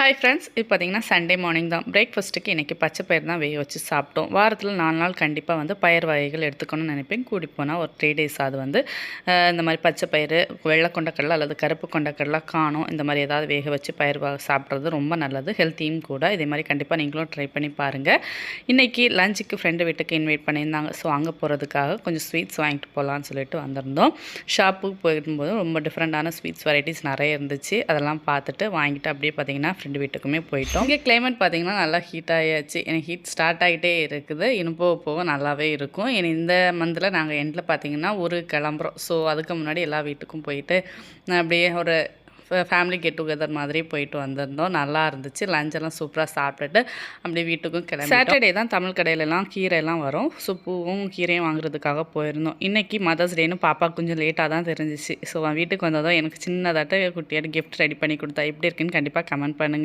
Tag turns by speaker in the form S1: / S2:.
S1: Hi friends, இப்போ பார்த்தீங்கன்னா Sunday morning தான். பிரேக்ஃபாஸ்ட்டுக்கு இன்றைக்கி பச்சை பயிர் தான் வேக வச்சு சாப்பிட்டோம். வாரத்தில் 4 நாள் கண்டிப்பாக வந்து பயிர் வகைகள் எடுத்துக்கணும்னு நினைப்பேன். கூடி போனால் ஒரு 3 டேஸ் அது வந்து இந்த மாதிரி பச்சை பயிறு, வெள்ளை கொண்டக்கடலை அல்லது கருப்பு கொண்டக்கடலை, காணும் இந்த மாதிரி ஏதாவது வேக வச்சு பயிர் சாப்பிட்றது ரொம்ப நல்லது, ஹெல்த்தியும் கூட. இதே மாதிரி கண்டிப்பாக நீங்களும் ட்ரை பண்ணி பாருங்கள். இன்றைக்கி லஞ்சுக்கு ஃப்ரெண்டு வீட்டுக்கு இன்வைட் பண்ணியிருந்தாங்க. ஸோ அங்கே போகிறதுக்காக கொஞ்சம் ஸ்வீட்ஸ் வாங்கிட்டு போகலான்னு சொல்லிட்டு வந்திருந்தோம். ஷாப்புக்கு போயிருக்கும்போது ரொம்ப டிஃப்ரெண்ட்டான ஸ்வீட்ஸ் வெரைட்டிஸ் நிறைய இருந்துச்சு. அதெல்லாம் பார்த்துட்டு வாங்கிட்டு அப்படியே பார்த்திங்கன்னா ஃப்ரெண்டு வீட்டுக்குமே போயிட்டோம். இங்கே கிளைமேட் பார்த்திங்கன்னா நல்லா ஹீட் ஆகியாச்சு. எனக்கு ஹீட் ஸ்டார்ட் ஆகிட்டே இருக்குது. இன்னும் போக போக நல்லாவே இருக்கும். இந்த மந்தில் நாங்கள் எண்டில் பார்த்திங்கன்னா ஒரு கிளம்புறோம். ஸோ அதுக்கு முன்னாடி எல்லா வீட்டுக்கும் போயிட்டு அப்படியே ஒரு ஃபேமிலி கெட் டுகெதர் மாதிரி போயிட்டு வந்திருந்தோம். நல்லா இருந்துச்சு. லஞ்செல்லாம் சூப்பராக சாப்பிட்டுட்டு அப்படியே வீட்டுக்கும் கிளம்பி சாட்டர்டே தான் தமிழ் கடையிலலாம் கீரைலாம் வரும். ஸோ பூவும் கீரையும் வாங்குறதுக்காக போயிருந்தோம். இன்றைக்கி மதர்ஸ் டேன்னு பாப்பா கொஞ்சம் லேட்டாக தான் தெரிஞ்சிச்சு. ஸோ வீட்டுக்கு வந்ததும் எனக்கு சின்னதாட்ட குட்டியாட்டு கிஃப்ட் ரெடி பண்ணி கொடுத்தா எப்படி இருக்குன்னு கண்டிப்பாக கமெண்ட் பண்ணுங்கள்.